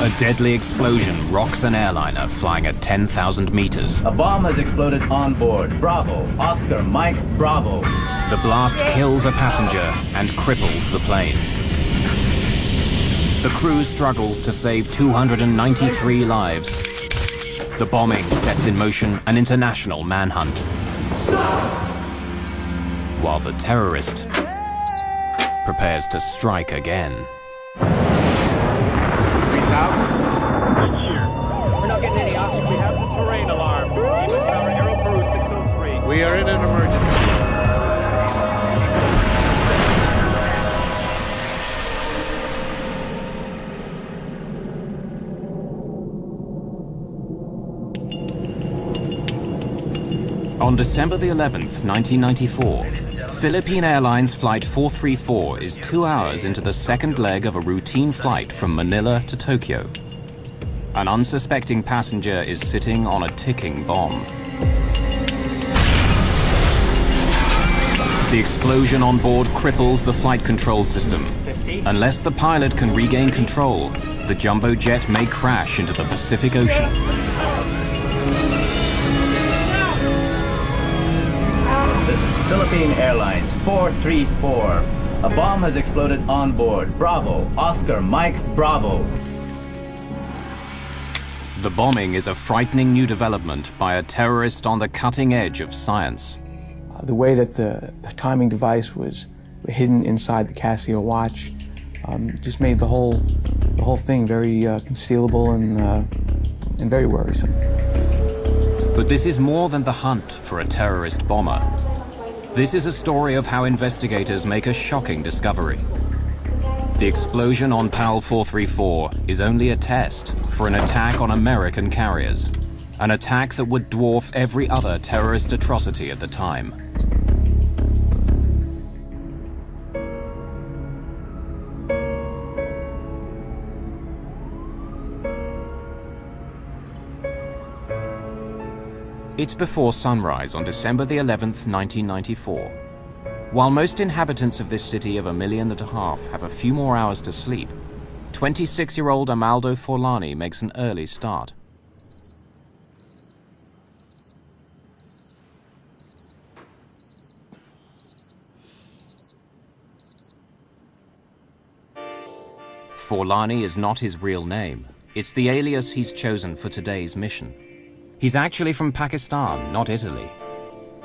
A deadly explosion rocks an airliner flying at 10,000 meters. A bomb has exploded on board. Bravo. Oscar, Mike, Bravo. The blast kills a passenger and cripples the plane. The crew struggles to save 293 lives. The bombing sets in motion an international manhunt, while the terrorist prepares to strike again. 3,000? We're not getting any oxygen. We have the terrain alarm. Even Tower Aero Peru 603. We are in an emergency. On December the 11th, 1994, Philippine Airlines Flight 434 is 2 hours into the second leg of a routine flight from Manila to Tokyo. An unsuspecting passenger is sitting on a ticking bomb. The explosion on board cripples the flight control system. Unless the pilot can regain control, the jumbo jet may crash into the Pacific Ocean. This is Philippine Airlines 434. A bomb has exploded on board. Bravo. Oscar, Mike, Bravo. The bombing is a frightening new development by a terrorist on the cutting edge of science. The way that the timing device was hidden inside the Casio watch just made the whole thing very concealable and very worrisome. But this is more than the hunt for a terrorist bomber. This is a story of how investigators make a shocking discovery. The explosion on PAL 434 is only a test for an attack on American carriers, an attack that would dwarf every other terrorist atrocity at the time. It's before sunrise on December the 11th, 1994. While most inhabitants of this city of 1.5 million have a few more hours to sleep, 26-year-old Amaldo Forlani makes an early start. Forlani is not his real name. It's the alias he's chosen for today's mission. He's actually from Pakistan, not Italy.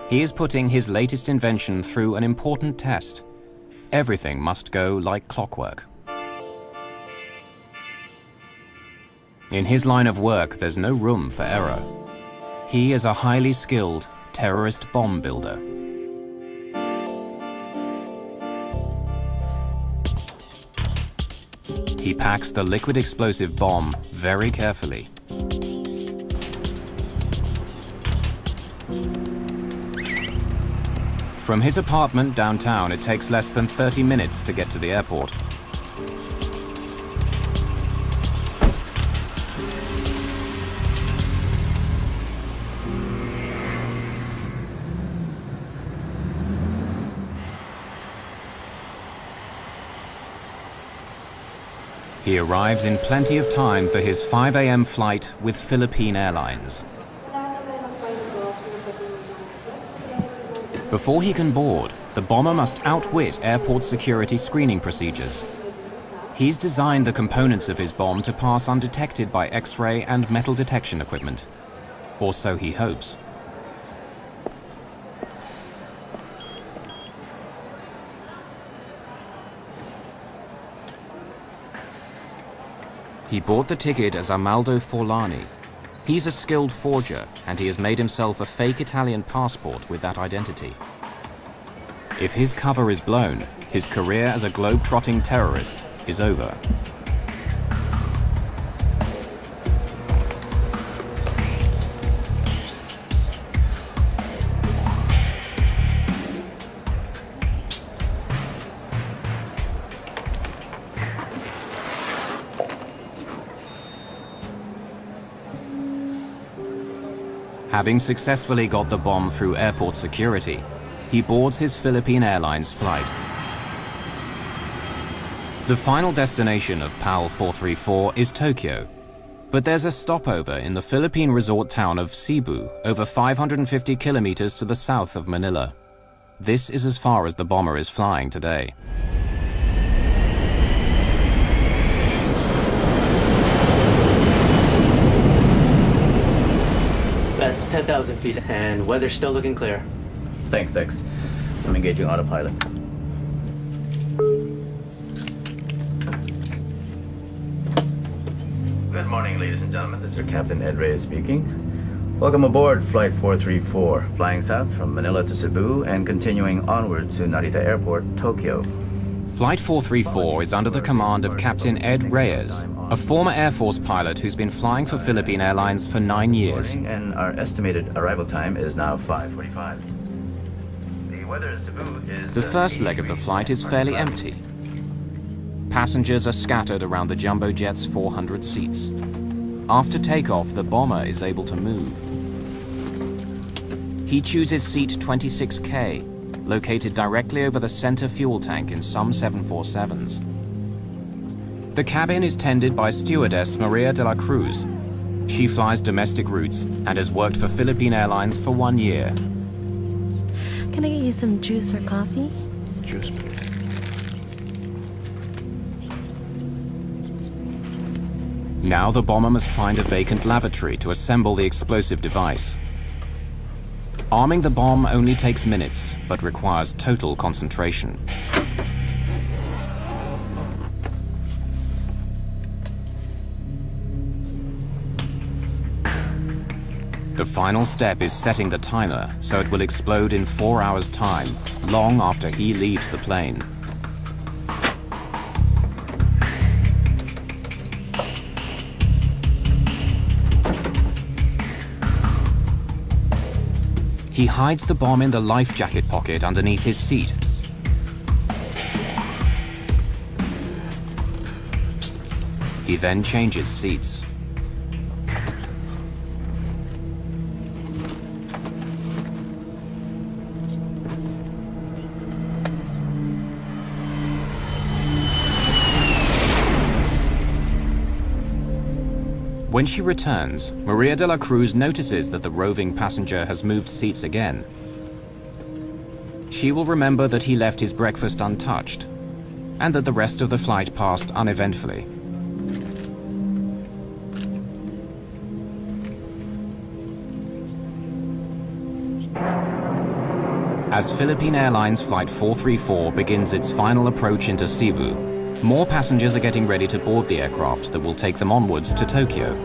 He is putting his latest invention through an important test. Everything must go like clockwork. In his line of work, there's no room for error. He is a highly skilled terrorist bomb builder. He packs the liquid explosive bomb very carefully. From his apartment downtown, it takes less than 30 minutes to get to the airport. He arrives in plenty of time for his 5 a.m. flight with Philippine Airlines. Before he can board, the bomber must outwit airport security screening procedures. He's designed the components of his bomb to pass undetected by X-ray and metal detection equipment. Or so he hopes. He bought the ticket as Amaldo Forlani. He's a skilled forger, and he has made himself a fake Italian passport with that identity. If his cover is blown, his career as a globe-trotting terrorist is over. Having successfully got the bomb through airport security, he boards his Philippine Airlines flight. The final destination of PAL 434 is Tokyo, but there's a stopover in the Philippine resort town of Cebu, over 550 kilometers to the south of Manila. This is as far as the bomber is flying today. That's 10,000 feet, and weather's still looking clear. Thanks, Dex. I'm engaging autopilot. Good morning, ladies and gentlemen. This is your Captain Ed Reyes speaking. Welcome aboard Flight 434, flying south from Manila to Cebu and continuing onward to Narita Airport, Tokyo. Flight 434 is under the command of Captain Ed Reyes, a former Air Force pilot who's been flying for Philippine Airlines for 9 years. And our estimated arrival time is now 5:45. The weather in Cebu is... The first leg of the flight is fairly empty. Passengers are scattered around the jumbo jet's 400 seats. After takeoff, the bomber is able to move. He chooses seat 26K, located directly over the center fuel tank in some 747s. The cabin is tended by stewardess Maria de la Cruz. She flies domestic routes and has worked for Philippine Airlines for 1 year. Can I get you some juice or coffee? Juice, please. Now the bomber must find a vacant lavatory to assemble the explosive device. Arming the bomb only takes minutes, but requires total concentration. The final step is setting the timer so it will explode in 4 hours' time, long after he leaves the plane. He hides the bomb in the life jacket pocket underneath his seat. He then changes seats. When she returns, Maria de la Cruz notices that the roving passenger has moved seats again. She will remember that he left his breakfast untouched, and that the rest of the flight passed uneventfully. As Philippine Airlines Flight 434 begins its final approach into Cebu, more passengers are getting ready to board the aircraft that will take them onwards to Tokyo.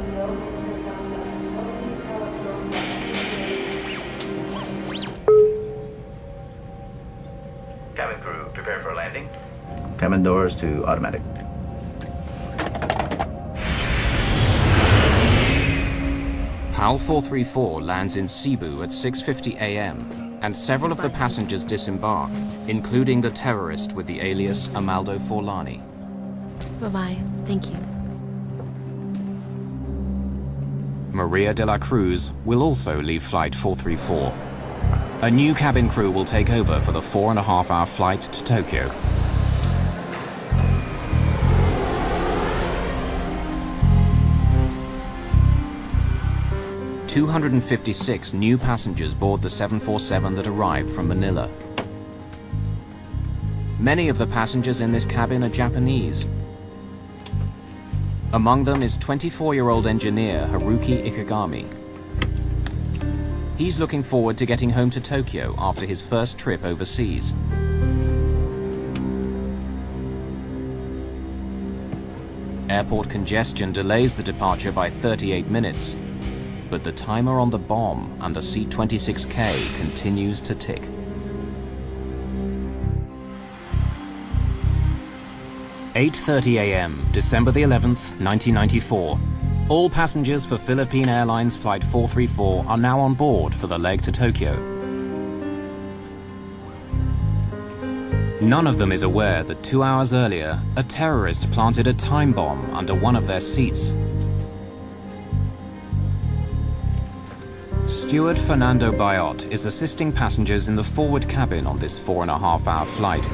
Cabin crew, prepare for landing. Cabin doors to automatic. PAL 434 lands in Cebu at 6:50 a.m. and several of the passengers disembark, including the terrorist with the alias Amaldo Forlani. Bye-bye. Thank you. Maria de la Cruz will also leave Flight 434. A new cabin crew will take over for the 4.5-hour flight to Tokyo. "256 new passengers board the 747 that arrived from Manila. Many of the passengers in this cabin are Japanese. Among them is 24-year-old engineer Haruki Ikegami. He's looking forward to getting home to Tokyo after his first trip overseas. Airport congestion delays the departure by 38 minutes, but the timer on the bomb under seat 26K continues to tick. "8:30 a.m., December the 11th, 1994. All passengers for Philippine Airlines Flight 434 are now on board for the leg to Tokyo. None of them is aware that 2 hours earlier, a terrorist planted a time bomb under one of their seats. Steward Fernando Bayot is assisting passengers in the forward cabin on this 4.5-hour flight.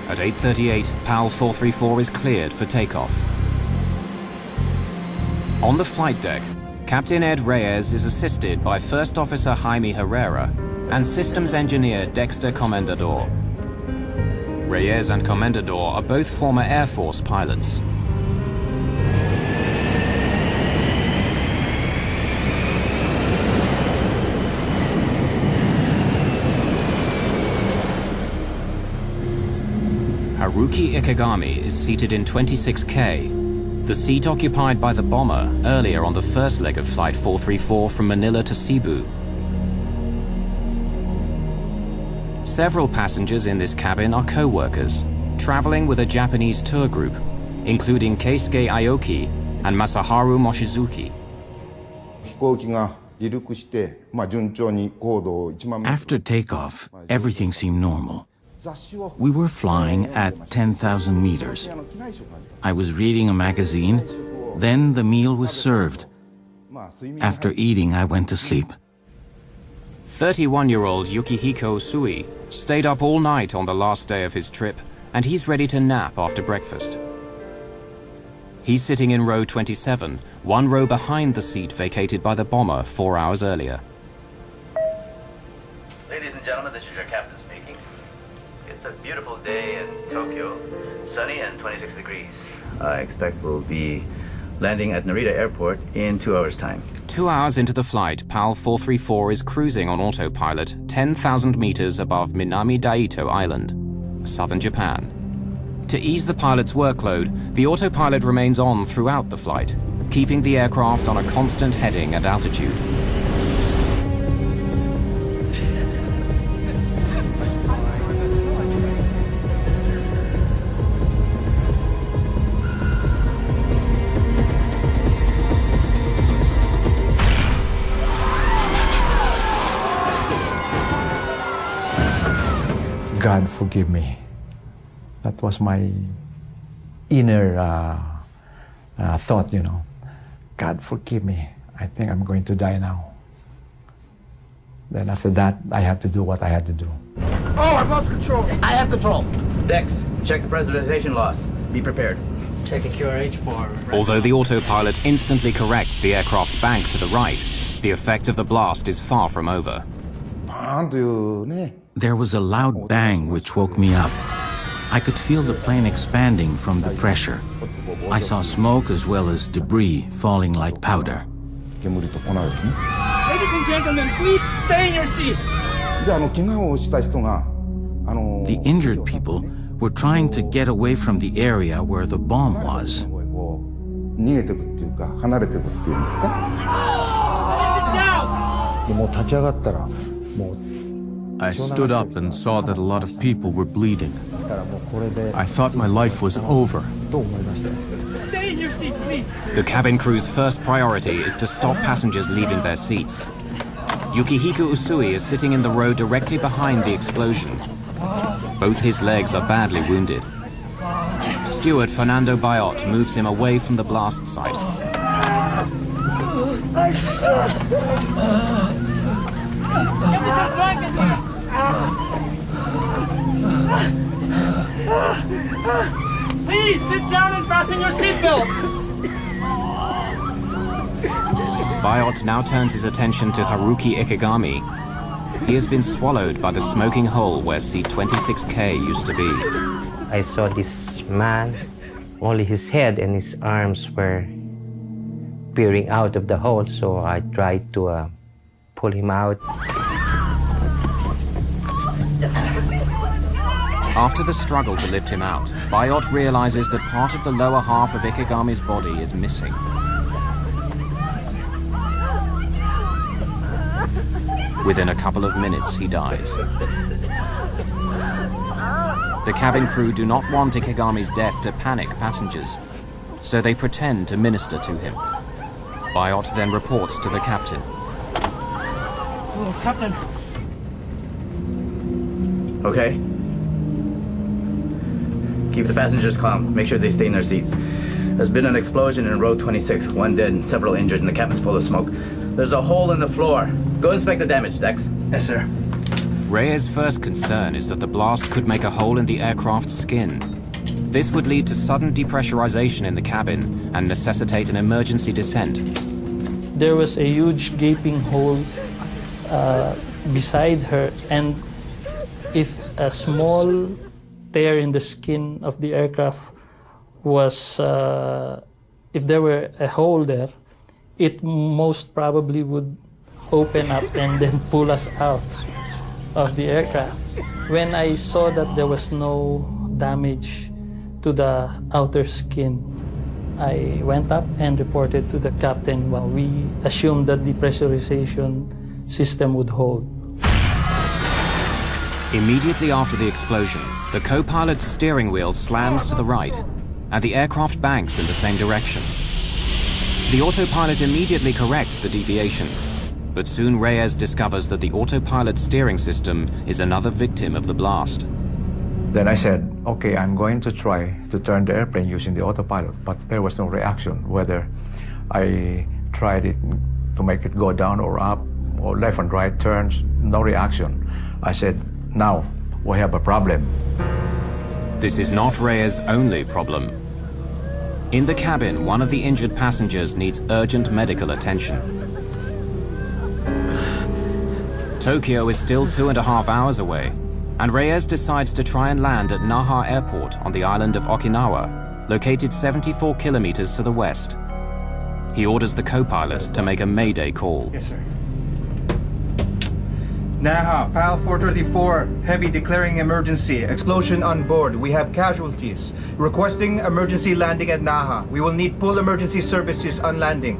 At 8:38, PAL 434 is cleared for takeoff. On the flight deck, Captain Ed Reyes is assisted by First Officer Jaime Herrera and Systems Engineer Dexter Comendador. Reyes and Comendador are both former Air Force pilots. Haruki Ikegami is seated in 26K, the seat occupied by the bomber earlier on the first leg of Flight 434 from Manila to Cebu. Several passengers in this cabin are co-workers, traveling with a Japanese tour group, including Keisuke Aoki and Masaharu Mochizuki. After takeoff, everything seemed normal. We were flying at 10,000 meters. I was reading a magazine, then the meal was served. After eating, I went to sleep. 31-year-old Yukihiko Usui stayed up all night on the last day of his trip, and he's ready to nap after breakfast. He's sitting in row 27, one row behind the seat vacated by the bomber 4 hours earlier. Ladies and gentlemen, this is your captain speaking. It's a beautiful day in Tokyo, sunny and 26 degrees. I expect we'll be landing at Narita Airport in 2 hours' time. 2 hours into the flight, PAL 434 is cruising on autopilot 10,000 meters above Minami Daito Island, southern Japan. To ease the pilot's workload, the autopilot remains on throughout the flight, keeping the aircraft on a constant heading and altitude. God forgive me. That was my inner thought, you know. God forgive me. I think I'm going to die now. Then after that, I have to do what I had to do. Oh, I've lost control. I have control. Dex, check the pressurization loss. Be prepared. Checking QRH for... Although the autopilot instantly corrects the aircraft's bank to the right, the effect of the blast is far from over. There was a loud bang which woke me up. I could feel the plane expanding from the pressure. I saw smoke as well as debris falling like powder. Ladies and gentlemen, please stay in your seat. The injured people were trying to get away from the area where the bomb was. Sit down. I stood up and saw that a lot of people were bleeding. I thought my life was over. Stay in your seat, please. The cabin crew's first priority is to stop passengers leaving their seats. Yukihiko Usui is sitting in the row directly behind the explosion. Both his legs are badly wounded. Steward Fernando Bayot moves him away from the blast site. Please sit down and fasten your seatbelt. Bayot now turns his attention to Haruki Ikegami. He has been swallowed by the smoking hole where seat 26K used to be. I saw this man, only his head and his arms were peering out of the hole, so I tried to pull him out. After the struggle to lift him out, Bayot realizes that part of the lower half of Ikegami's body is missing. Within a couple of minutes, he dies. The cabin crew do not want Ikegami's death to panic passengers, so they pretend to minister to him. Bayot then reports to the captain. Oh, Captain. Okay? Keep the passengers calm. Make sure they stay in their seats. There's been an explosion in row 26. One dead and several injured, and the cabin's full of smoke. There's a hole in the floor. Go inspect the damage, Dex. Yes, sir. Reyes' first concern is that the blast could make a hole in the aircraft's skin. This would lead to sudden depressurization in the cabin and necessitate an emergency descent. There was a huge gaping hole beside her, and if a small tear in the skin of the aircraft was, if there were a hole there, it most probably would open up and then pull us out of the aircraft. When I saw that there was no damage to the outer skin, I went up and reported to the captain. Well, we assumed that the pressurization system would hold. Immediately after the explosion, the co-pilot's steering wheel slams to the right, and the aircraft banks in the same direction. The autopilot immediately corrects the deviation, but soon Reyes discovers that the autopilot steering system is another victim of the blast. Then I said, okay, I'm going to try to turn the airplane using the autopilot, but there was no reaction, whether I tried it to make it go down or up, or left and right turns, no reaction. I said, now we have a problem. This is not Reyes' only problem. In the cabin, one of the injured passengers needs urgent medical attention. Tokyo is still 2.5 hours away, and Reyes decides to try and land at Naha Airport on the island of Okinawa, located 74 kilometers to the west. He orders the co-pilot to make a Mayday call. Yes, sir. Naha, PAL 434, heavy declaring emergency. Explosion on board. We have casualties. Requesting emergency landing at Naha. We will need full emergency services on landing.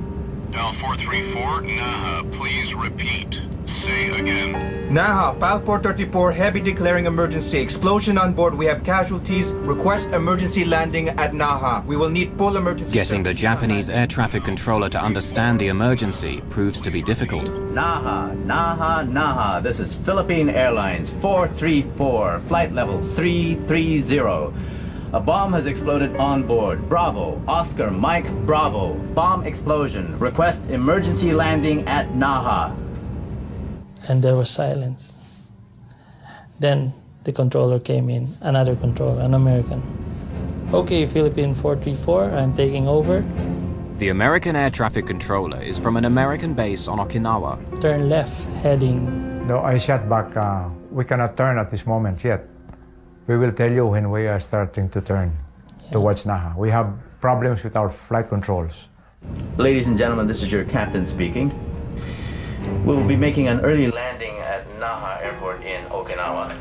PAL 434, Naha, please repeat. Say again. Naha, PAL 434, heavy declaring emergency. Explosion on board. We have casualties. Request emergency landing at Naha. We will need full emergency Getting the Japanese air traffic controller to understand the emergency proves to be difficult. Naha, Naha, Naha. This is Philippine Airlines 434, flight level 330. A bomb has exploded on board. Bravo, Oscar, Mike, Bravo. Bomb explosion. Request emergency landing at Naha. And there was silence. Then the controller came in, another controller, an American. Okay, Philippine 434, I'm taking over. The American air traffic controller is from an American base on Okinawa. Turn left, heading. No, I shot back. We cannot turn at this moment yet. We will tell you when we are starting to turn towards Naha. We have problems with our flight controls. Ladies and gentlemen, this is your captain speaking. We will be making an early landing at Naha Airport in Okinawa.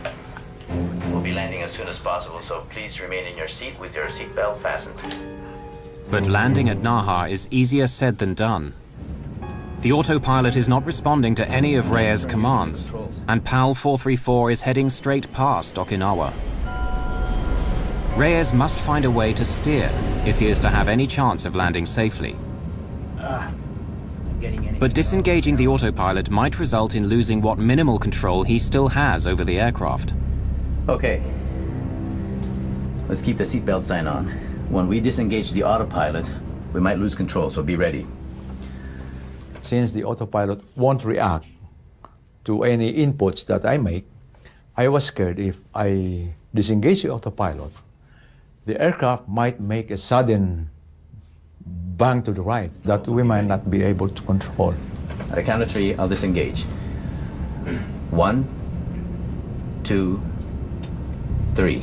We'll be landing as soon as possible, so please remain in your seat with your seatbelt fastened. But landing at Naha is easier said than done. The autopilot is not responding to any of Reyes' commands, and PAL 434 is heading straight past Okinawa. Reyes must find a way to steer if he is to have any chance of landing safely. But disengaging the autopilot might result in losing what minimal control he still has over the aircraft. Okay. Let's keep the seatbelt sign on. When we disengage the autopilot, we might lose control, so be ready. Since the autopilot won't react to any inputs that I make, I was scared if I disengage the autopilot, the aircraft might make a sudden bang to the right that we might not be able to control. At the count of 3, I'll disengage. 1, 2, 3.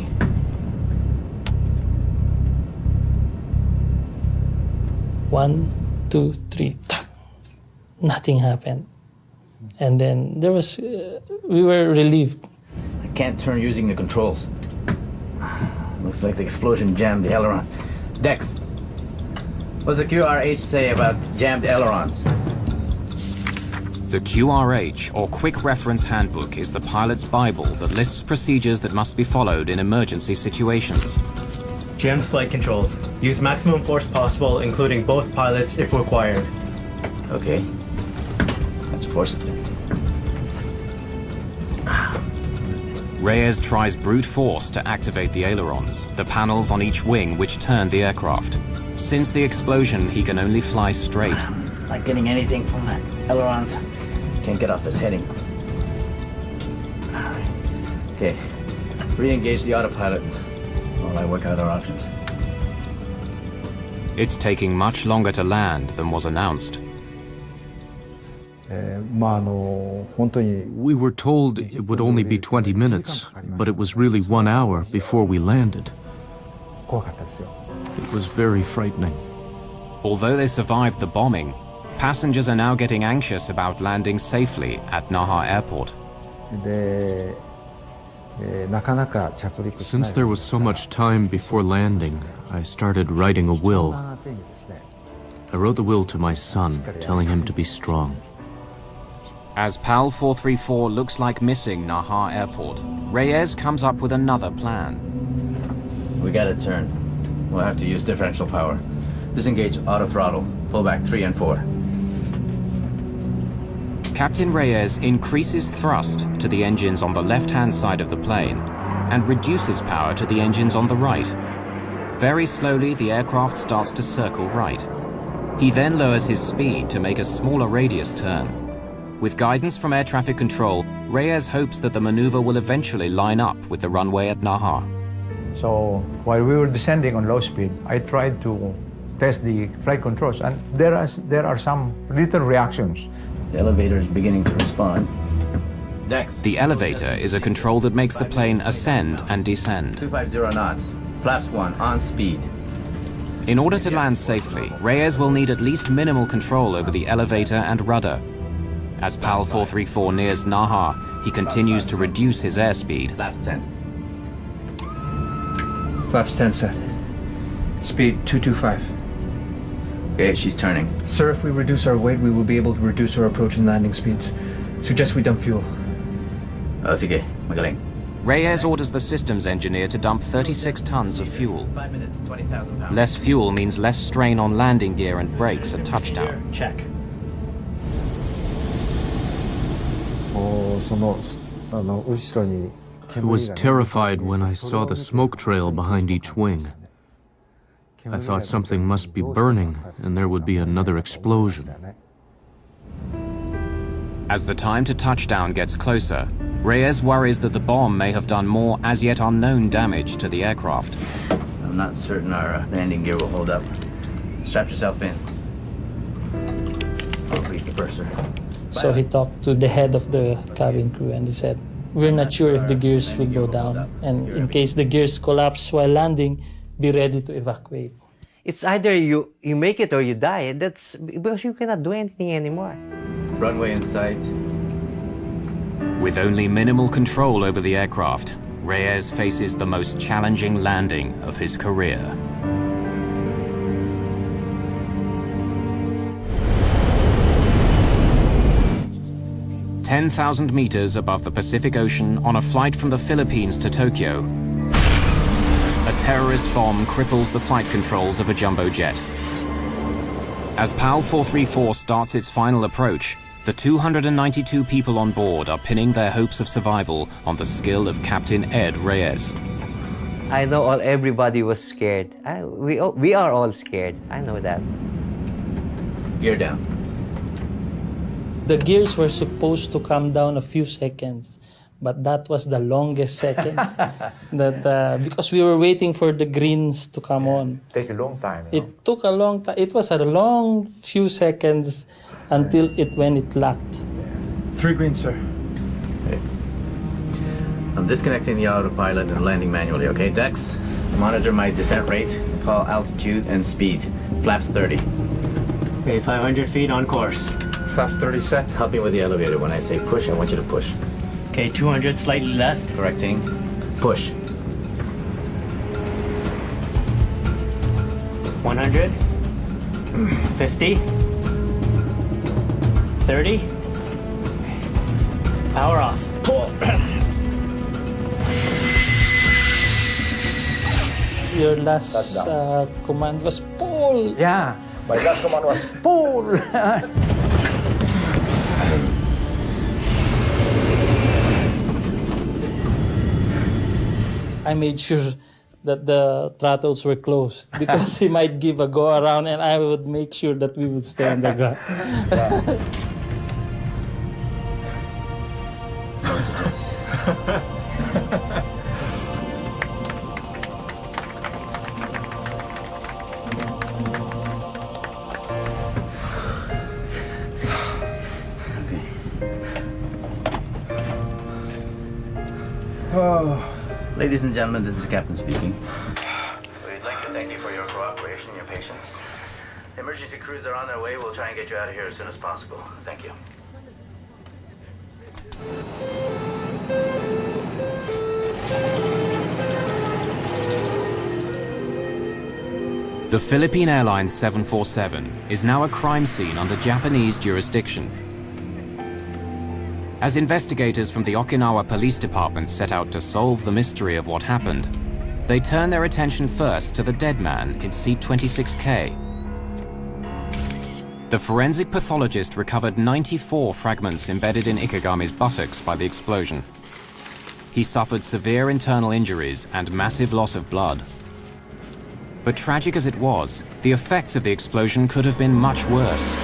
One, two, three. Nothing happened. And then there was, we were relieved. I can't turn using the controls. Looks like the explosion jammed the aileron. Dex, what's the QRH say about jammed ailerons? The QRH, or Quick Reference Handbook, is the pilot's Bible that lists procedures that must be followed in emergency situations. Jammed flight controls. Use maximum force possible, including both pilots if required. Okay. Let's force it. Reyes tries brute force to activate the ailerons, the panels on each wing which turn the aircraft. Since the explosion, he can only fly straight. Not getting anything from that ailerons. Can't get off this heading. Okay, re-engage the autopilot while I work out our options. It's taking much longer to land than was announced. We were told it would only be 20 minutes, but it was really 1 hour before we landed. It was very frightening. Although they survived the bombing, passengers are now getting anxious about landing safely at Naha Airport. Since there was so much time before landing, I started writing a will. I wrote the will to my son, telling him to be strong. As PAL 434 looks like missing Naha Airport, Reyes comes up with another plan. We gotta turn. We'll have to use differential power. Disengage auto throttle. Pull back 3 and 4. Captain Reyes increases thrust to the engines on the left-hand side of the plane and reduces power to the engines on the right. Very slowly, the aircraft starts to circle right. He then lowers his speed to make a smaller radius turn. With guidance from air traffic control, Reyes hopes that the maneuver will eventually line up with the runway at Naha. So while we were descending on low speed, I tried to test the flight controls, and there are some little reactions. The elevator is beginning to respond. Dex. The elevator is a control that makes the plane ascend and descend. 250 knots. Flaps 1 on speed. In order to land safely, Reyes will need at least minimal control over the elevator and rudder. As PAL 434 nears Naha, he continues to reduce his airspeed. Flaps 10. Flaps 10 set. Speed 225. Okay, she's turning. Sir, if we reduce our weight, we will be able to reduce our approach and landing speeds. Suggest we dump fuel. Oh, sige. Magaling. Reyes orders the systems engineer to dump 36 tons of fuel. 5 minutes, 20,000 pounds. Less fuel means less strain on landing gear and brakes at touchdown. Check. I was terrified when I saw the smoke trail behind each wing. I thought something must be burning and there would be another explosion. As the time to touchdown gets closer, Reyes worries that the bomb may have done more as yet unknown damage to the aircraft. I'm not certain our landing gear will hold up. Strap yourself in. I'll release the purser. So he talked to the head of the cabin crew and he said, "We're not sure if the gears will go down, and in case the gears collapse while landing, be ready to evacuate." It's either you make it or you die. That's because you cannot do anything anymore. Runway in sight. With only minimal control over the aircraft, Reyes faces the most challenging landing of his career. "10,000 meters above the Pacific Ocean on a flight from the Philippines to Tokyo, a terrorist bomb cripples the flight controls of a jumbo jet. As PAL 434 starts its final approach, the 292 people on board are pinning their hopes of survival on the skill of Captain Ed Reyes. I know everybody was scared. We are all scared. I know that. Gear down. The gears were supposed to come down a few seconds, but that was the longest second. Because we were waiting for the greens to come on. Take a long time. It took a long time. It was a long few seconds until when it locked. 3 green, sir. Okay. I'm disconnecting the autopilot and landing manually, okay? Dex, monitor my descent rate, call altitude and speed. Flaps 30. Okay, 500 feet on course. Flaps 30 set. Help me with the elevator. When I say push, I want you to push. Okay, 200 slightly left. Correcting. Push. 100. 50. 30. Power off. Pull. Your last command was pull. Yeah, my last command was pull. I made sure that the throttles were closed because he might give a go around and I would make sure that we would stay on the ground. Ladies and gentlemen, this is the captain speaking. We'd like to thank you for your cooperation and your patience. Emergency crews are on their way. We'll try and get you out of here as soon as possible. Thank you. The Philippine Airlines 747 is now a crime scene under Japanese jurisdiction. As investigators from the Okinawa Police Department set out to solve the mystery of what happened, they turn their attention first to the dead man in seat 26K. The forensic pathologist recovered 94 fragments embedded in Ikegami's buttocks by the explosion. He suffered severe internal injuries and massive loss of blood. But tragic as it was, the effects of the explosion could have been much worse.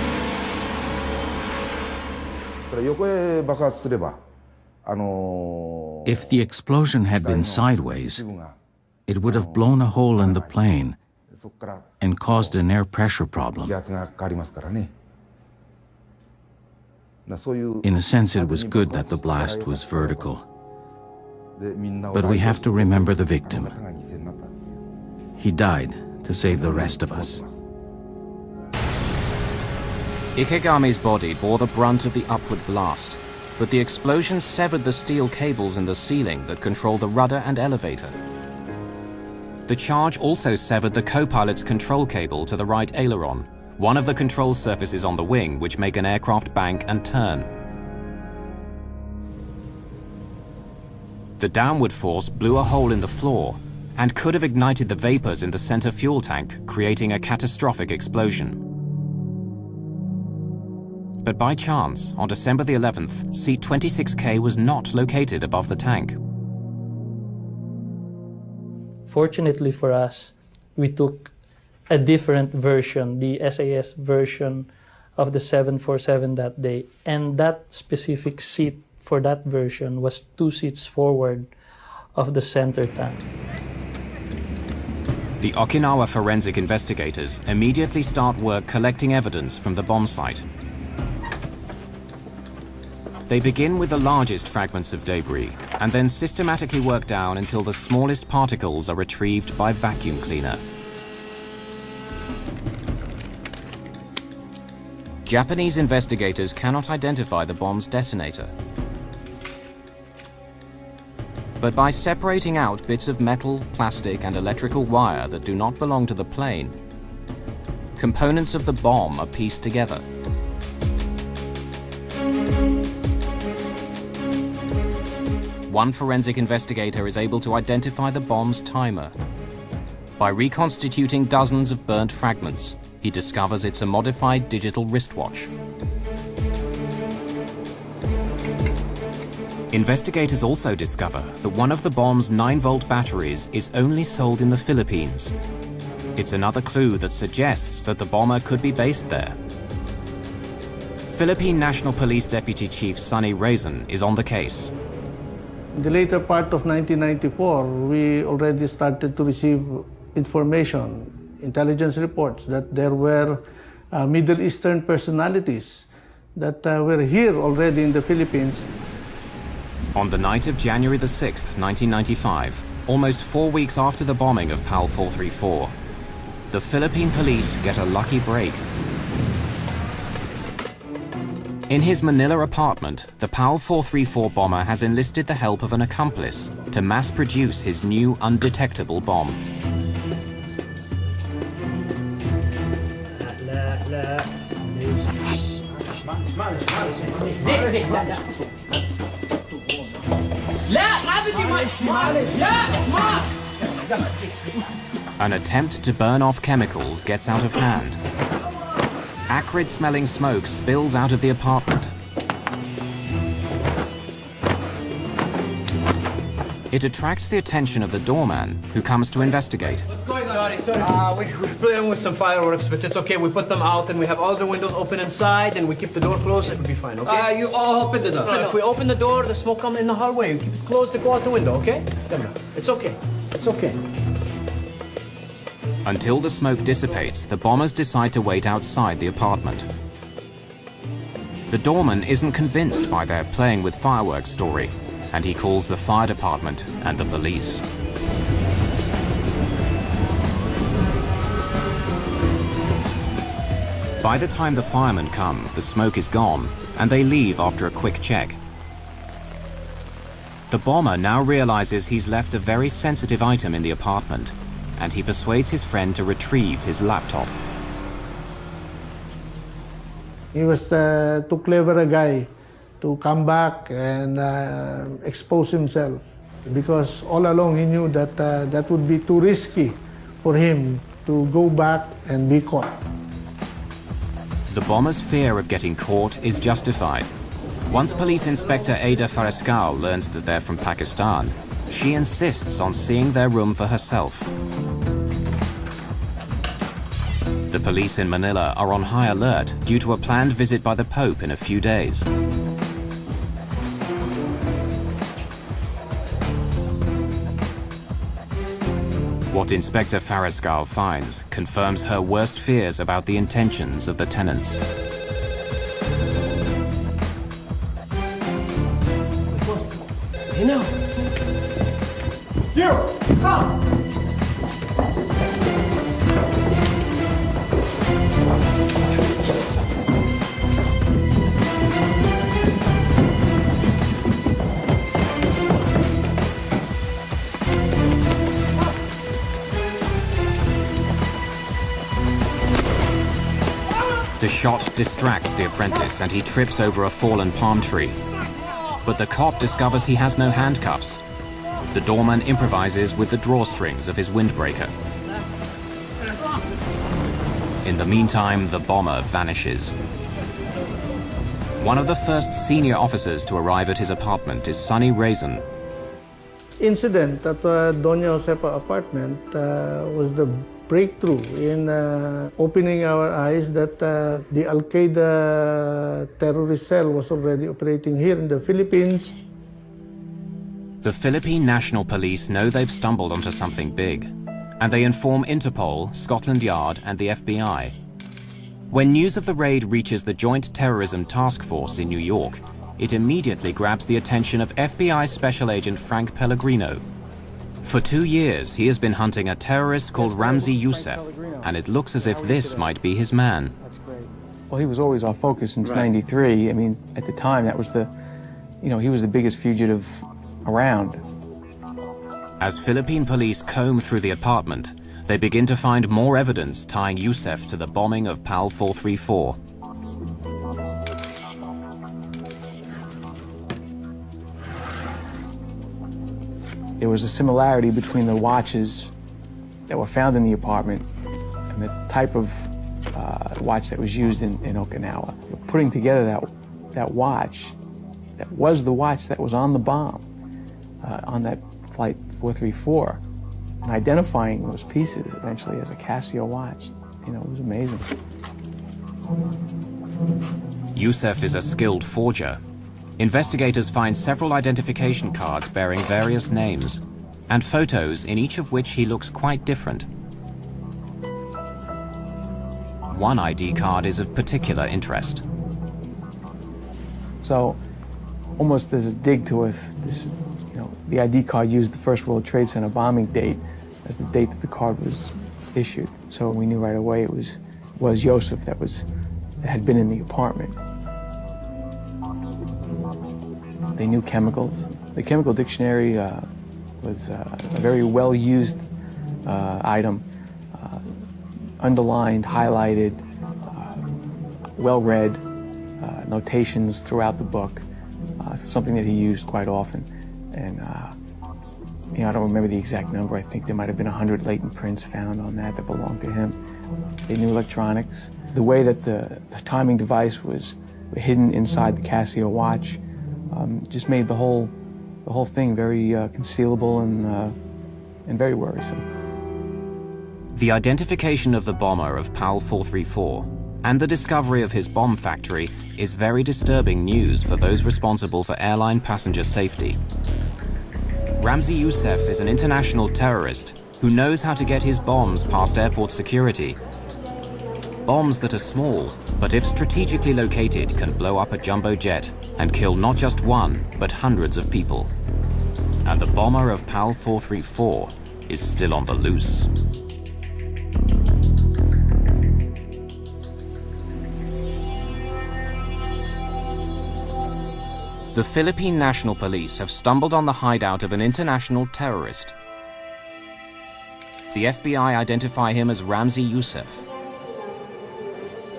If the explosion had been sideways, it would have blown a hole in the plane and caused an air pressure problem. In a sense, it was good that the blast was vertical. But we have to remember the victim. He died to save the rest of us. Ikegami's body bore the brunt of the upward blast, but the explosion severed the steel cables in the ceiling that control the rudder and elevator. The charge also severed the co-pilot's control cable to the right aileron, one of the control surfaces on the wing which make an aircraft bank and turn. The downward force blew a hole in the floor and could have ignited the vapors in the center fuel tank, creating a catastrophic explosion. But by chance, on December the 11th, seat 26K was not located above the tank. Fortunately for us, we took a different version, the SAS version of the 747 that day, and that specific seat for that version was 2 seats forward of the center tank. The Okinawa forensic investigators immediately start work collecting evidence from the bomb site. They begin with the largest fragments of debris and then systematically work down until the smallest particles are retrieved by vacuum cleaner. Japanese investigators cannot identify the bomb's detonator. But by separating out bits of metal, plastic, and electrical wire that do not belong to the plane, components of the bomb are pieced together. One forensic investigator is able to identify the bomb's timer. By reconstituting dozens of burnt fragments, he discovers it's a modified digital wristwatch. Investigators also discover that one of the bomb's 9-volt batteries is only sold in the Philippines. It's another clue that suggests that the bomber could be based there. Philippine National Police Deputy Chief Sonny Raisin is on the case. In the later part of 1994, we already started to receive information, intelligence reports, that there were Middle Eastern personalities that were here already in the Philippines. On the night of January the 6th, 1995, almost 4 weeks after the bombing of PAL 434, the Philippine police get a lucky break. In his Manila apartment, the PAL 434 bomber has enlisted the help of an accomplice to mass-produce his new undetectable bomb. An attempt to burn off chemicals gets out of hand. Acrid-smelling smoke spills out of the apartment. It attracts the attention of the doorman, who comes to investigate. What's going on? Sorry. We playing with some fireworks, but it's okay. We put them out and we have all the windows open inside and we keep the door closed. It'll be fine, okay? You all open the door. No, if we open the door, the smoke comes in the hallway. You keep it closed to go out the window, okay? It's okay. It's okay. Until the smoke dissipates, the bombers decide to wait outside the apartment. The doorman isn't convinced by their playing with fireworks story. and he calls the fire department and the police. By the time the firemen come, the smoke is gone, and they leave after a quick check. The bomber now realizes he's left a very sensitive item in the apartment, and he persuades his friend to retrieve his laptop. He was too clever a guy to come back and expose himself, because all along he knew that that would be too risky for him to go back and be caught. The bomber's fear of getting caught is justified. Once Police Inspector Ada Farescal learns that they're from Pakistan, she insists on seeing their room for herself. The police in Manila are on high alert due to a planned visit by the Pope in a few days. What Inspector Farescal finds confirms her worst fears about the intentions of the tenants. You know. You, stop! The shot distracts the apprentice and he trips over a fallen palm tree. But the cop discovers he has no handcuffs. The doorman improvises with the drawstrings of his windbreaker. In the meantime, the bomber vanishes. One of the first senior officers to arrive at his apartment is Sonny Raisin. Incident at Doña Josefa apartment was the breakthrough in opening our eyes that the Al-Qaeda terrorist cell was already operating here in the Philippines. The Philippine National Police know they've stumbled onto something big, and they inform Interpol, Scotland Yard, and the FBI. When news of the raid reaches the Joint Terrorism Task Force in New York, it immediately grabs the attention of FBI Special Agent Frank Pellegrino. For 2 years, he has been hunting a terrorist called Ramzi Youssef, and it looks as if this might be his man. Well, he was always our focus since '93. I mean, at the time, that was he was the biggest fugitive around. As Philippine police comb through the apartment, they begin to find more evidence tying Youssef to the bombing of PAL 434. There was a similarity between the watches that were found in the apartment and the type of watch that was used in Okinawa. Putting together that watch, that was the watch that was on the bomb, on that flight 434, and identifying those pieces eventually as a Casio watch, it was amazing. Youssef is a skilled forger. Investigators find several identification cards bearing various names, and photos in each of which he looks quite different. One ID card is of particular interest. So, almost as a dig to us, the ID card used the First World Trade Center bombing date as the date that the card was issued. So we knew right away it was Youssef that had been in the apartment. They knew chemicals. The chemical dictionary was a very well-used item, underlined, highlighted, well-read, notations throughout the book, something that he used quite often. And I don't remember the exact number. I think there might have been 100 latent prints found on that belonged to him. They knew electronics. The way that the timing device was hidden inside the Casio watch just made the whole thing very concealable and very worrisome. The identification of the bomber of PAL 434 and the discovery of his bomb factory is very disturbing news for those responsible for airline passenger safety. Ramzi Youssef is an international terrorist who knows how to get his bombs past airport security. Bombs that are small but if strategically located, can blow up a jumbo jet and kill not just one, but hundreds of people. And the bomber of PAL 434 is still on the loose. The Philippine National Police have stumbled on the hideout of an international terrorist. The FBI identify him as Ramzi Youssef.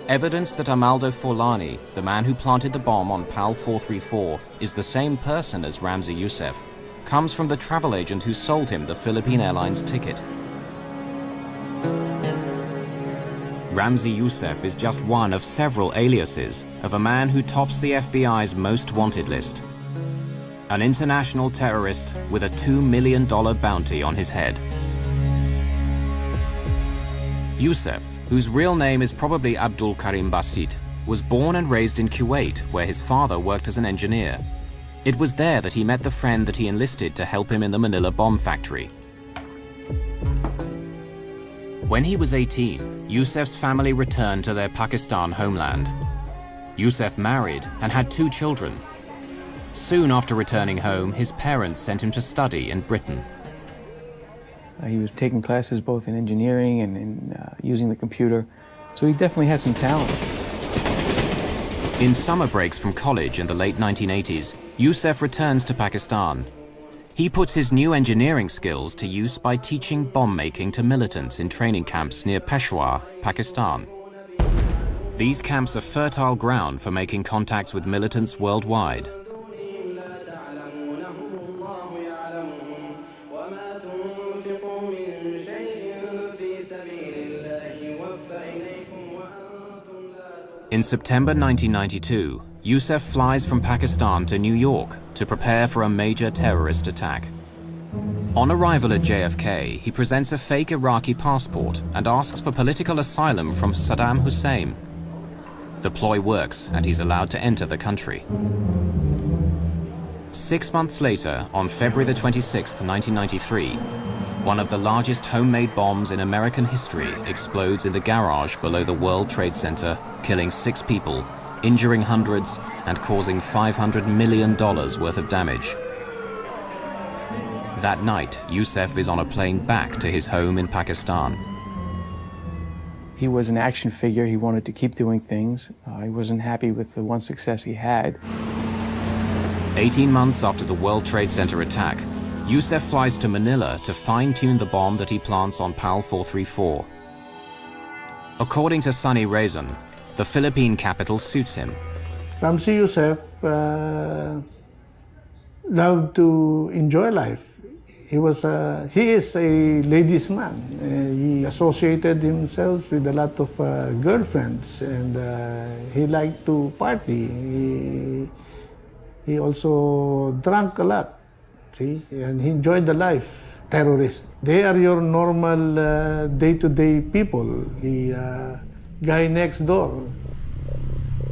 Evidence that Amaldo Forlani, the man who planted the bomb on PAL 434, is the same person as Ramzi Youssef, comes from the travel agent who sold him the Philippine Airlines ticket. Ramzi Youssef is just one of several aliases of a man who tops the FBI's most wanted list. An international terrorist with a $2 million bounty on his head. Youssef, whose real name is probably Abdul Karim Basit, was born and raised in Kuwait, where his father worked as an engineer. It was there that he met the friend that he enlisted to help him in the Manila bomb factory. When he was 18, Youssef's family returned to their Pakistan homeland. Youssef married and had 2 children. Soon after returning home, his parents sent him to study in Britain. He was taking classes both in engineering and in using the computer, so he definitely had some talent. In summer breaks from college in the late 1980s, Youssef returns to Pakistan. He puts his new engineering skills to use by teaching bomb making to militants in training camps near Peshawar, Pakistan. These camps are fertile ground for making contacts with militants worldwide. In September 1992, Youssef flies from Pakistan to New York to prepare for a major terrorist attack. On arrival at JFK, he presents a fake Iraqi passport and asks for political asylum from Saddam Hussein. The ploy works and he's allowed to enter the country. 6 months later, on February 26, 1993, one of the largest homemade bombs in American history explodes in the garage below the World Trade Center, killing 6 people, injuring hundreds, and causing $500 million worth of damage. That night, Youssef is on a plane back to his home in Pakistan. He was an action figure. He wanted to keep doing things. He wasn't happy with the one success he had. 18 months after the World Trade Center attack, Youssef flies to Manila to fine-tune the bomb that he plants on PAL 434. According to Sunny Razan, the Philippine capital suits him. Ramzi Youssef loved to enjoy life. He is a ladies' man. He associated himself with a lot of girlfriends, and he liked to party. He also drank a lot, see, and he enjoyed the life. Terrorists, they are your normal day-to-day people, the guy next door.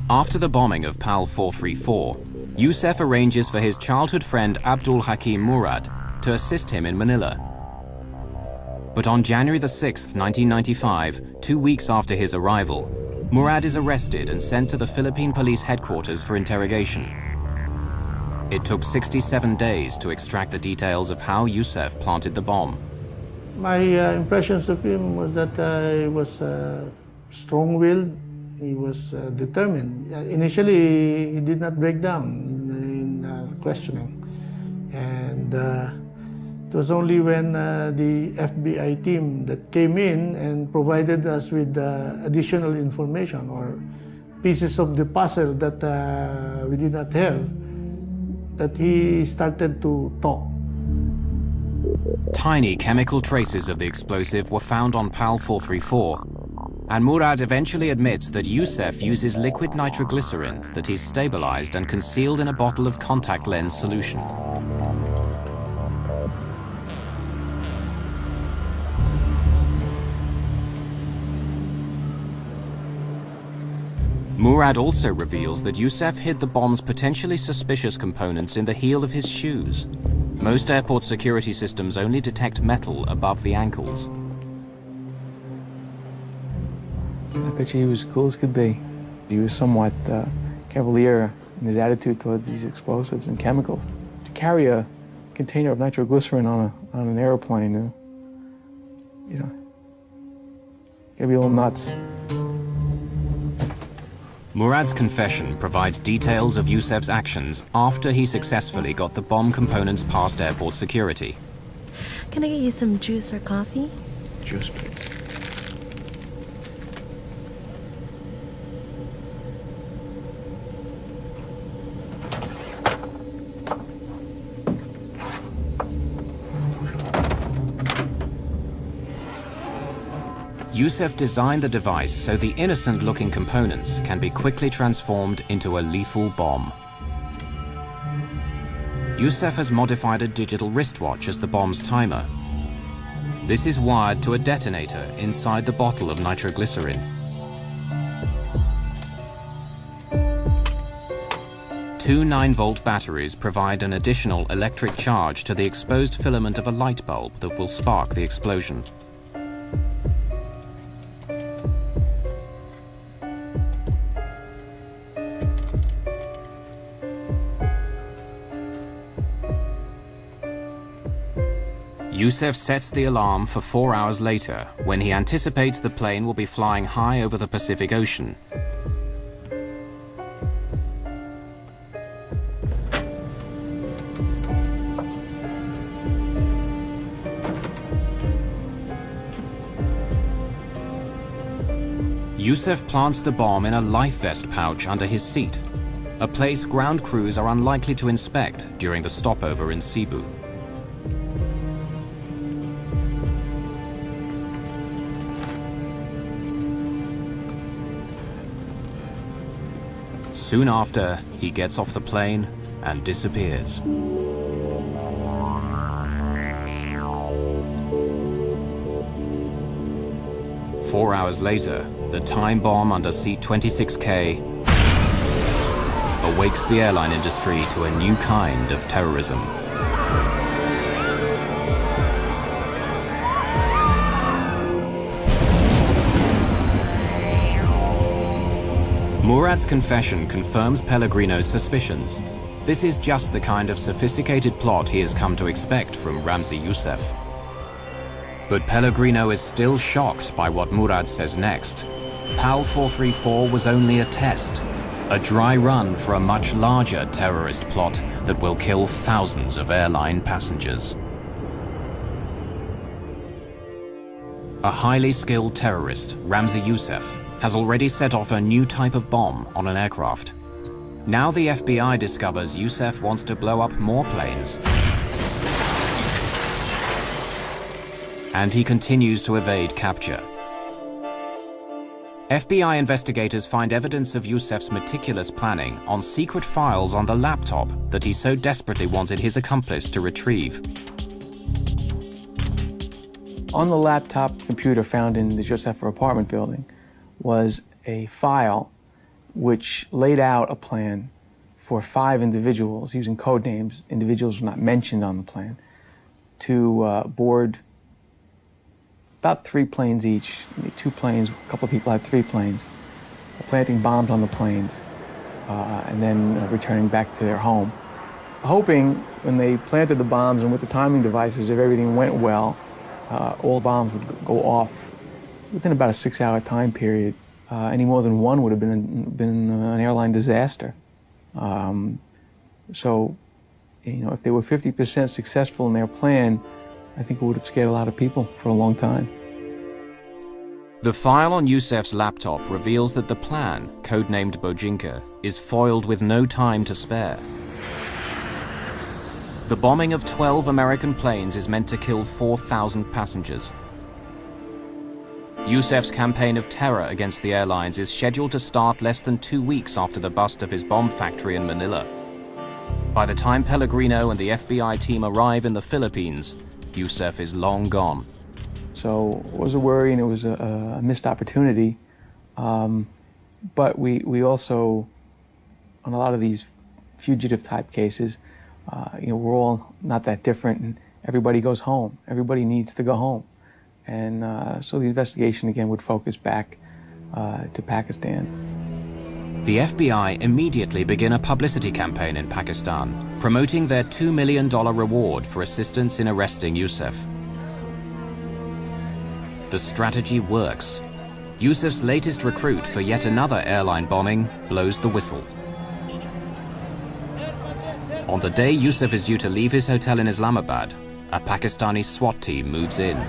After the bombing of PAL 434, Youssef arranges for his childhood friend Abdul Hakim Murad to assist him in Manila. But on January the 6th, 1995, 2 weeks after his arrival, Murad is arrested and sent to the Philippine police headquarters for interrogation. It took 67 days to extract the details of how Youssef planted the bomb. My impressions of him was that he was strong-willed, he was determined. Initially, he did not break down in questioning. And it was only when the FBI team that came in and provided us with additional information or pieces of the puzzle that we did not have, that he started to talk. Tiny chemical traces of the explosive were found on PAL 434, and Murad eventually admits that Youssef uses liquid nitroglycerin that he's stabilized and concealed in a bottle of contact lens solution. Murad also reveals that Youssef hid the bomb's potentially suspicious components in the heel of his shoes. Most airport security systems only detect metal above the ankles. I bet you he was cool as could be. He was somewhat cavalier in his attitude towards these explosives and chemicals. To carry a container of nitroglycerin on an airplane, you know, gotta be a little nuts. Murad's confession provides details of Yusef's actions after he successfully got the bomb components past airport security. Can I get you some juice or coffee? Juice, please. Yusef designed the device so the innocent-looking components can be quickly transformed into a lethal bomb. Yusef has modified a digital wristwatch as the bomb's timer. This is wired to a detonator inside the bottle of nitroglycerin. Two 9-volt batteries provide an additional electric charge to the exposed filament of a light bulb that will spark the explosion. Yusef sets the alarm for 4 hours later, when he anticipates the plane will be flying high over the Pacific Ocean. Yusef plants the bomb in a life vest pouch under his seat, a place ground crews are unlikely to inspect during the stopover in Cebu. Soon after, he gets off the plane and disappears. 4 hours later, the time bomb under seat 26K awakes the airline industry to a new kind of terrorism. Murad's confession confirms Pellegrino's suspicions. This is just the kind of sophisticated plot he has come to expect from Ramzi Yusef. But Pellegrino is still shocked by what Murad says next. PAL 434 was only a test, a dry run for a much larger terrorist plot that will kill thousands of airline passengers. A highly skilled terrorist, Ramzi Yusef, has already set off a new type of bomb on an aircraft. Now the FBI discovers Yusef wants to blow up more planes. And he continues to evade capture. FBI investigators find evidence of Yusef's meticulous planning on secret files on the laptop that he so desperately wanted his accomplice to retrieve. On the laptop computer found in the Josefa apartment building was a file which laid out a plan for 5 individuals, using code names, individuals not mentioned on the plan, to board about 3 planes each, 2 planes, a couple of people had 3 planes, planting bombs on the planes, and then returning back to their home. Hoping when they planted the bombs and with the timing devices, if everything went well, all bombs would go off within about a 6-hour time period. Any more than one would have been an airline disaster. So, you know, if they were 50% successful in their plan, I think it would have scared a lot of people for a long time. The file on Yusef's laptop reveals that the plan, codenamed Bojinka, is foiled with no time to spare. The bombing of 12 American planes is meant to kill 4,000 passengers. Yusef's campaign of terror against the airlines is scheduled to start less than 2 weeks after the bust of his bomb factory in Manila. By the time Pellegrino and the FBI team arrive in the Philippines, Yusef is long gone. So it was a worry and it was a missed opportunity. But we also, on a lot of these fugitive type cases, you know, we're all not that different and everybody goes home. Everybody needs to go home. And so the investigation again would focus back to Pakistan. The FBI immediately begin a publicity campaign in Pakistan, promoting their $2 million reward for assistance in arresting Yusuf. The strategy works. Yusuf's latest recruit for yet another airline bombing blows the whistle. On the day Yusuf is due to leave his hotel in Islamabad, a Pakistani SWAT team moves in.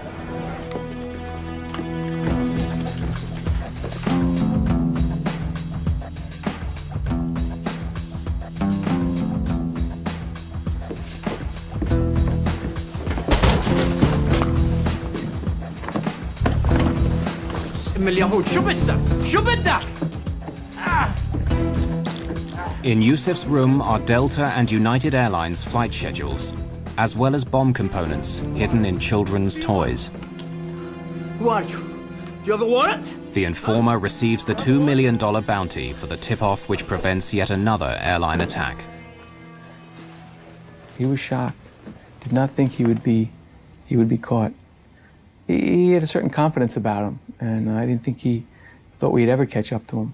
In Yusuf's room are Delta and United Airlines flight schedules, as well as bomb components hidden in children's toys. Who are you? Do you have a warrant? The informer receives the $2 million bounty for the tip-off which prevents yet another airline attack. He was shocked. Did not think he would be caught. He had a certain confidence about him, and I didn't think he thought we'd ever catch up to him.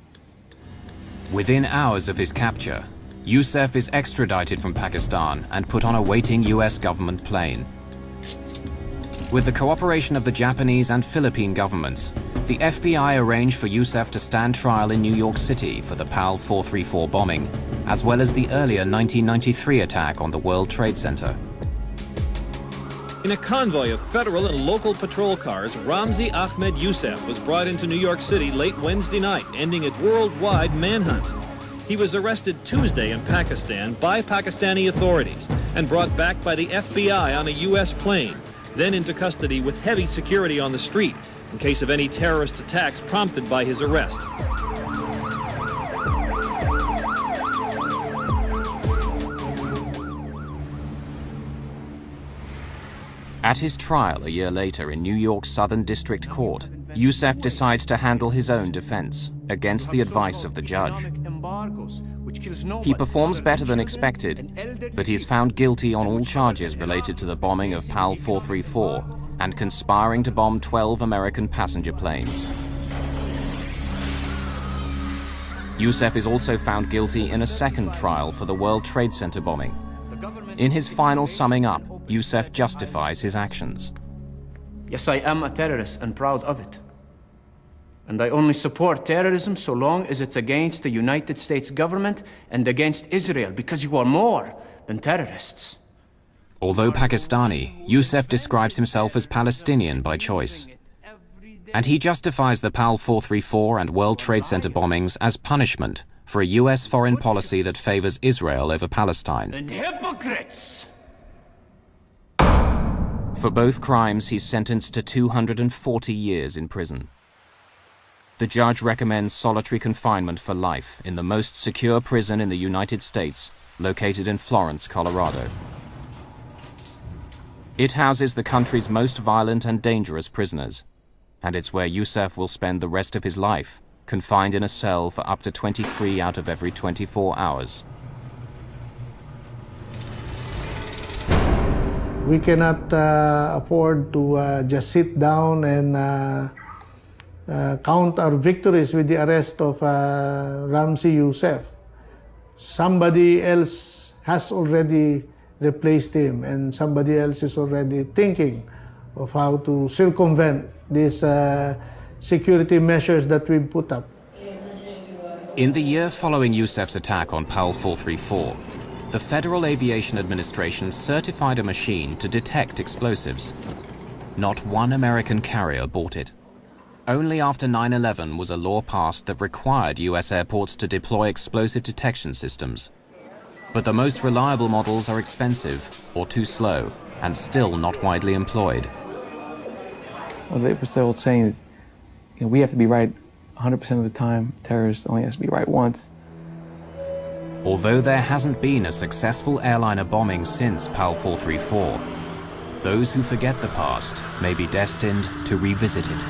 Within hours of his capture, Yusuf is extradited from Pakistan and put on a waiting US government plane. With the cooperation of the Japanese and Philippine governments, the FBI arranged for Yusuf to stand trial in New York City for the PAL 434 bombing, as well as the earlier 1993 attack on the World Trade Center. In a convoy of federal and local patrol cars, Ramzi Ahmed Yusuf was brought into New York City late Wednesday night, ending a worldwide manhunt. He was arrested Tuesday in Pakistan by Pakistani authorities and brought back by the FBI on a U.S. plane, then into custody with heavy security on the street in case of any terrorist attacks prompted by his arrest. At his trial a year later in New York's Southern District Court, Yusuf decides to handle his own defense against the advice of the judge. He performs better than expected, but he is found guilty on all charges related to the bombing of PAL 434 and conspiring to bomb 12 American passenger planes. Yusuf is also found guilty in a second trial for the World Trade Center bombing. In his final summing up, Yusuf justifies his actions. Yes, I am a terrorist and proud of it. And I only support terrorism so long as it's against the United States government and against Israel, because you are more than terrorists. Although Pakistani, Yusuf describes himself as Palestinian by choice. And he justifies the PAL 434 and World Trade Center bombings as punishment for a US foreign policy that favors Israel over Palestine. And hypocrites! For both crimes, he's sentenced to 240 years in prison. The judge recommends solitary confinement for life in the most secure prison in the United States, located in Florence, Colorado. It houses the country's most violent and dangerous prisoners, and it's where Yusuf will spend the rest of his life, confined in a cell for up to 23 out of every 24 hours. We cannot afford to just sit down and count our victories with the arrest of Ramzi Yusuf. Somebody else has already replaced him, and somebody else is already thinking of how to circumvent these security measures that we've put up. In the year following Yusuf's attack on PAL 434, the Federal Aviation Administration certified a machine to detect explosives. Not one American carrier bought it. Only after 9/11 was a law passed that required US airports to deploy explosive detection systems. But the most reliable models are expensive or too slow and still not widely employed. Well, they were the old saying that we have to be right 100% of the time. Terrorists only has to be right once. Although there hasn't been a successful airliner bombing since PAL 434, those who forget the past may be destined to revisit it.